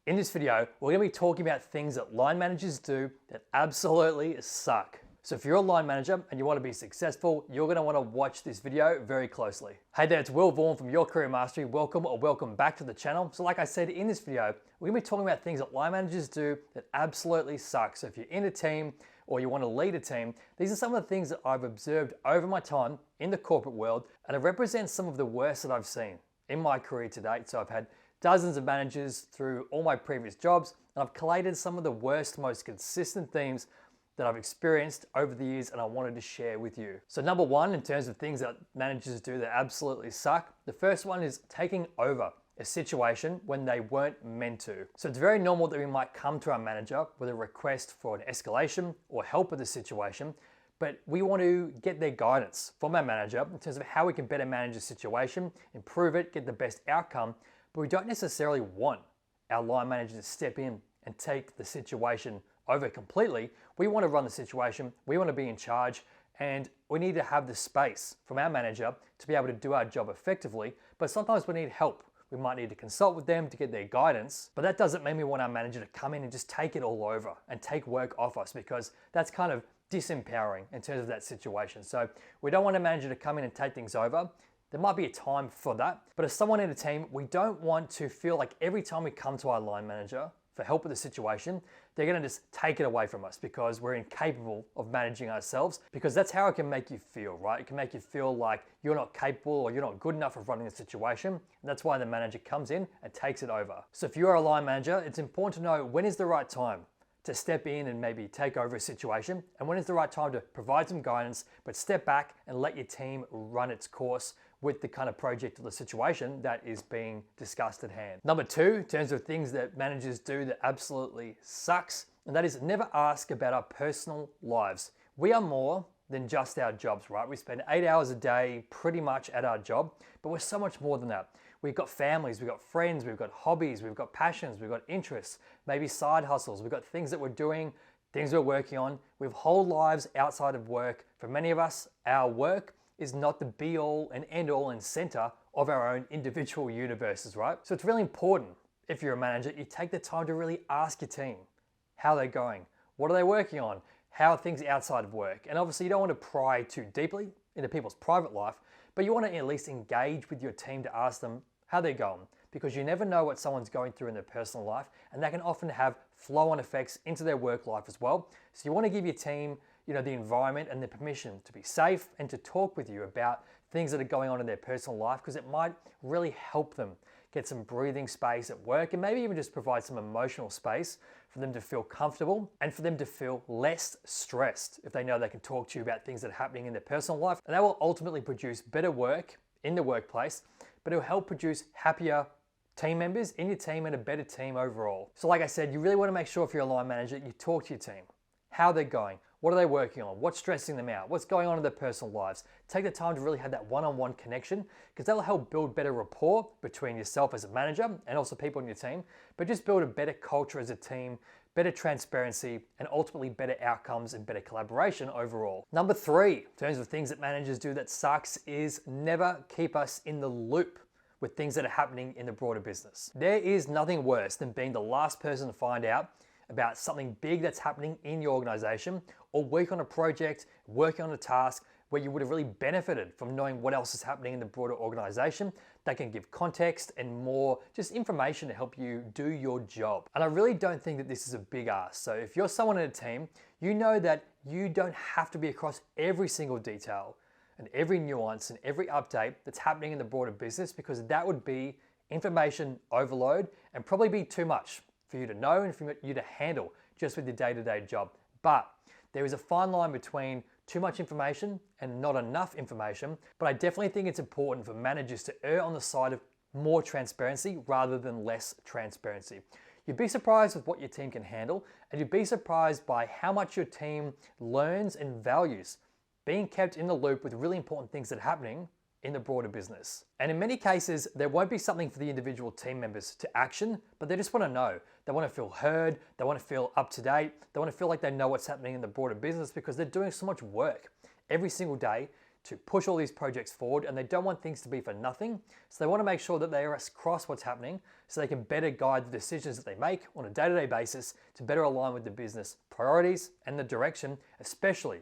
In this video, we're going to be talking about things that line managers do that absolutely suck. So if you're a line manager and you want to be successful, you're going to want to watch this video very closely. Hey there, it's Will Vaughan from Your Career Mastery. Welcome or welcome back to the channel. So like I said in this video, we're going to be talking about things that line managers do that absolutely suck. So if you're in a team or you want to lead a team, these are some of the things that I've observed over my time in the corporate world, and it represents some of the worst that I've seen in my career to date. So I've had dozens of managers through all my previous jobs, and I've collated some of the worst, most consistent themes that I've experienced over the years, and I wanted to share with you. So number one, in terms of things that managers do that absolutely suck, the first one is taking over a situation when they weren't meant to. So it's very normal that we might come to our manager with a request for an escalation or help with the situation, but we want to get their guidance from our manager in terms of how we can better manage the situation, improve it, get the best outcome. But we don't necessarily want our line manager to step in and take the situation over completely. We want to run the situation, we want to be in charge, and we need to have the space from our manager to be able to do our job effectively. But sometimes we need help. We might need to consult with them to get their guidance, but that doesn't mean we want our manager to come in and just take it all over and take work off us, because that's kind of disempowering in terms of that situation. So we don't want a manager to come in and take things over. There might be a time for that, but as someone in a team, we don't want to feel like every time we come to our line manager for help with the situation, they're gonna just take it away from us because we're incapable of managing ourselves, because that's how it can make you feel, right? It can make you feel like you're not capable or you're not good enough of running the situation. And that's why the manager comes in and takes it over. So if you are a line manager, it's important to know when is the right time to step in and maybe take over a situation, and when is the right time to provide some guidance, but step back and let your team run its course with the kind of project or the situation that is being discussed at hand. Number two, in terms of things that managers do that absolutely sucks, and that is never ask about our personal lives. We are more than just our jobs, right? We spend 8 hours a day pretty much at our job, but we're so much more than that. We've got families, we've got friends, we've got hobbies, we've got passions, we've got interests, maybe side hustles, we've got things that we're doing, things we're working on. We have whole lives outside of work. For many of us, our work is not the be all and end all and center of our own individual universes, right? So it's really important, if you're a manager, you take the time to really ask your team how they're going, what are they working on, how are things outside of work. And obviously you don't want to pry too deeply into people's private life, but you want to at least engage with your team to ask them how they're going, because you never know what someone's going through in their personal life, and that can often have flow-on effects into their work life as well. So you want to give your team, the environment and the permission to be safe and to talk with you about things that are going on in their personal life, because it might really help them get some breathing space at work, and maybe even just provide some emotional space for them to feel comfortable and for them to feel less stressed if they know they can talk to you about things that are happening in their personal life. And that will ultimately produce better work in the workplace, but it will help produce happier team members in your team and a better team overall. So like I said, you really want to make sure, if you're a line manager, you talk to your team, how they're going, what are they working on, what's stressing them out, what's going on in their personal lives. Take the time to really have that one-on-one connection, because that will help build better rapport between yourself as a manager and also people in your team, but just build a better culture as a team, better transparency, and ultimately better outcomes and better collaboration overall. Number three, in terms of things that managers do that sucks, is never keep us in the loop with things that are happening in the broader business. There is nothing worse than being the last person to find out about something big that's happening in your organization, or work on a project, working on a task where you would have really benefited from knowing what else is happening in the broader organization that can give context and more just information to help you do your job. And I really don't think that this is a big ask. So if you're someone in a team, you know that you don't have to be across every single detail and every nuance and every update that's happening in the broader business, because that would be information overload and probably be too much for you to know and for you to handle just with your day-to-day job. But there is a fine line between too much information and not enough information, but I definitely think it's important for managers to err on the side of more transparency rather than less transparency. You'd be surprised with what your team can handle, and you'd be surprised by how much your team learns and values being kept in the loop with really important things that are happening in the broader business. And in many cases, there won't be something for the individual team members to action, but they just want to know. They want to feel heard, they want to feel up to date, they want to feel like they know what's happening in the broader business, because they're doing so much work every single day to push all these projects forward, and they don't want things to be for nothing. So they want to make sure that they are across what's happening so they can better guide the decisions that they make on a day-to-day basis to better align with the business priorities and the direction, especially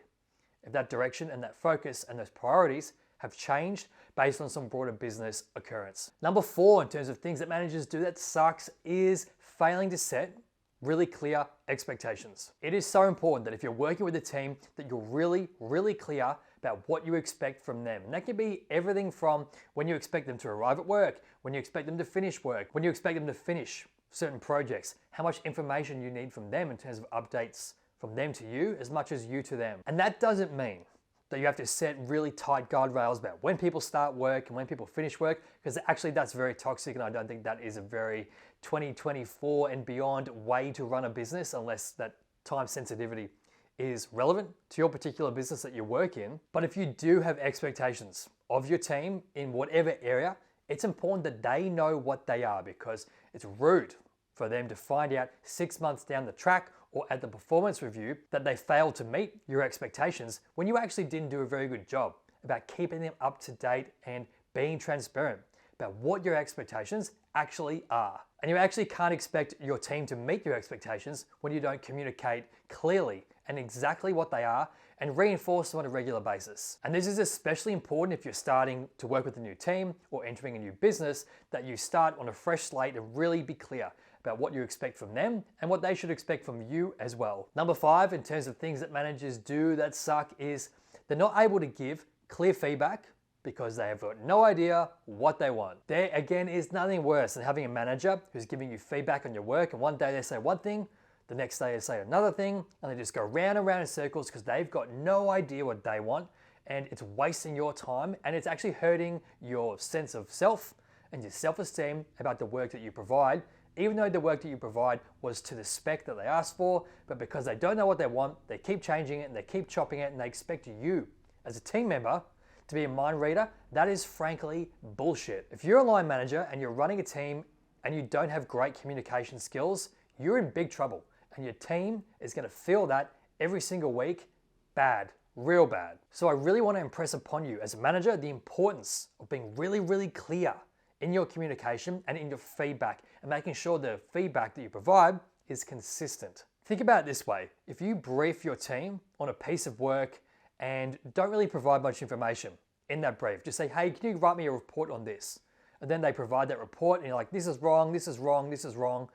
if that direction and that focus and those priorities have changed based on some broader business occurrence. Number 4, in terms of things that managers do that sucks, is failing to set really clear expectations. It is so important that if you're working with a team that you're really clear about what you expect from them. And that can be everything from when you expect them to arrive at work, when you expect them to finish work, when you expect them to finish certain projects, how much information you need from them in terms of updates from them to you as much as you to them. And that doesn't mean that you have to set really tight guardrails about when people start work and when people finish work, because actually that's very toxic, and I don't think that is a very 2024 and beyond way to run a business unless that time sensitivity is relevant to your particular business that you work in. But if you do have expectations of your team in whatever area, it's important that they know what they are, because it's rude for them to find out 6 months down the track or at the performance review that they failed to meet your expectations when you actually didn't do a very good job about keeping them up to date and being transparent about what your expectations actually are. And you actually can't expect your team to meet your expectations when you don't communicate clearly and exactly what they are and reinforce them on a regular basis. And this is especially important if you're starting to work with a new team or entering a new business, that you start on a fresh slate and really be clear about what you expect from them and what they should expect from you as well. Number 5, in terms of things that managers do that suck, is they're not able to give clear feedback because they have got no idea what they want. There again is nothing worse than having a manager who's giving you feedback on your work, and one day they say one thing, the next day they say another thing, and they just go round and round in circles because they've got no idea what they want, and it's wasting your time, and it's actually hurting your sense of self and your self-esteem about the work that you provide, even though the work that you provide was to the spec that they asked for. But because they don't know what they want, they keep changing it and they keep chopping it, and they expect you as a team member to be a mind reader. That is frankly bullshit. If you're a line manager and you're running a team and you don't have great communication skills, you're in big trouble, and your team is going to feel that every single week bad, real bad. So I really want to impress upon you as a manager the importance of being really clear in your communication and in your feedback, and making sure the feedback that you provide is consistent. Think about it this way: if you brief your team on a piece of work and don't really provide much information in that brief, just say, hey, can you write me a report on this? And then they provide that report and you're like, this is wrong, this is wrong, this is wrong.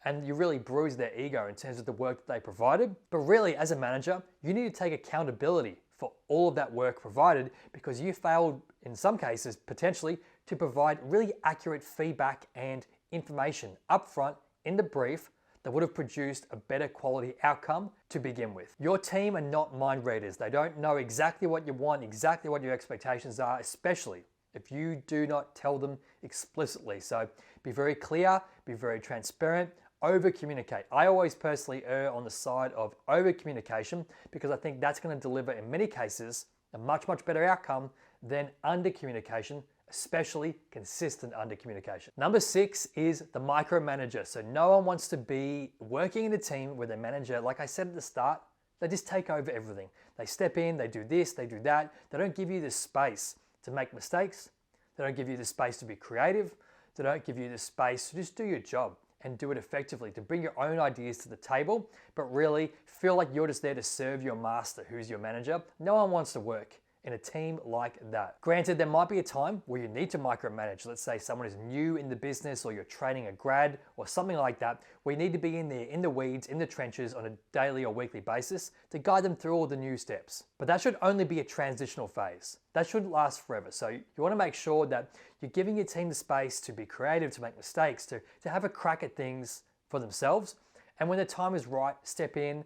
And you really bruise their ego in terms of the work that they provided. But really, as a manager, you need to take accountability for all of that work provided, because you failed, in some cases, potentially, to provide really accurate feedback and information upfront in the brief that would have produced a better quality outcome to begin with. Your team are not mind readers. They don't know exactly what you want, exactly what your expectations are, especially if you do not tell them explicitly. So be very clear, be very transparent, over communicate. I always personally err on the side of over communication, because I think that's going to deliver, in many cases, a much better outcome than under communication, especially consistent under communication. Number 6 is the micromanager. So no one wants to be working in a team where the manager, like I said at the start, they just take over everything. They step in, they do this, they do that. They don't give you the space to make mistakes. They don't give you the space to be creative. They don't give you the space to just do your job and do it effectively, to bring your own ideas to the table, but really feel like you're just there to serve your master, who's your manager. No one wants to work in a team like that. Granted, there might be a time where you need to micromanage. Let's say someone is new in the business, or you're training a grad or something like that, where you need to be in there, in the weeds, in the trenches on a daily or weekly basis to guide them through all the new steps. But that should only be a transitional phase. That shouldn't last forever. So you want to make sure that you're giving your team the space to be creative, to make mistakes, to have a crack at things for themselves. And when the time is right, step in,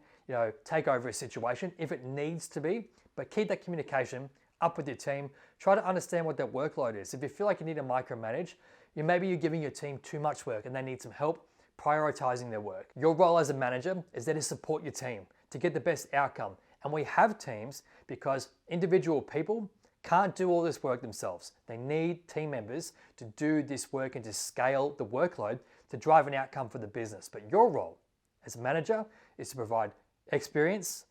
take over a situation if it needs to be. But keep that communication up with your team. Try to understand what their workload is. If you feel like you need to micromanage, maybe you're giving your team too much work and they need some help prioritizing their work. Your role as a manager is there to support your team to get the best outcome. And we have teams because individual people can't do all this work themselves. They need team members to do this work and to scale the workload to drive an outcome for the business. But your role as a manager is to provide experience,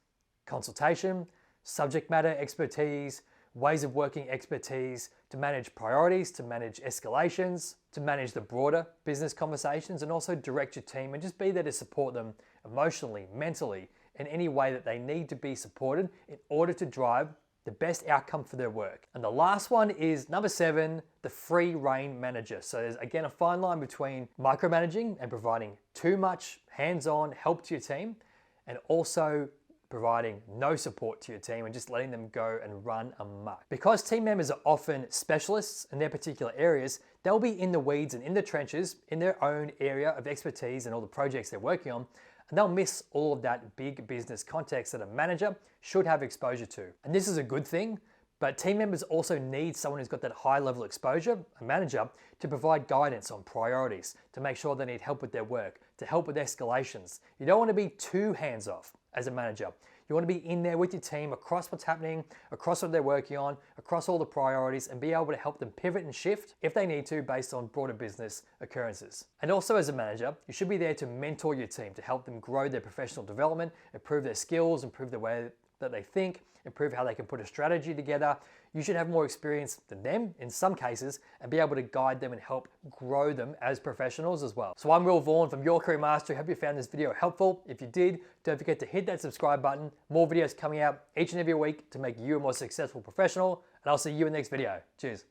consultation, subject matter expertise, ways of working expertise, to manage priorities, to manage escalations, to manage the broader business conversations, and also direct your team and just be there to support them emotionally, mentally, in any way that they need to be supported in order to drive the best outcome for their work. And the last one is number 7, the free rein manager. So there's again a fine line between micromanaging and providing too much hands-on help to your team, and also providing no support to your team and just letting them go and run amok. Because team members are often specialists in their particular areas, they'll be in the weeds and in the trenches in their own area of expertise and all the projects they're working on, and they'll miss all of that big business context that a manager should have exposure to. And this is a good thing, but team members also need someone who's got that high level exposure, a manager, to provide guidance on priorities, to make sure they need help with their work, to help with escalations. You don't want to be too hands off as a manager. You want to be in there with your team across what's happening, across what they're working on, across all the priorities, and be able to help them pivot and shift if they need to based on broader business occurrences. And also as a manager, you should be there to mentor your team, to help them grow their professional development, improve their skills, improve the way that they think, improve how they can put a strategy together. You should have more experience than them in some cases and be able to guide them and help grow them as professionals as well. So I'm Will Vaughan from Your Career Mastery. Hope you found this video helpful. If you did, don't forget to hit that subscribe button. More videos coming out each and every week to make you a more successful professional, and I'll see you in the next video. Cheers.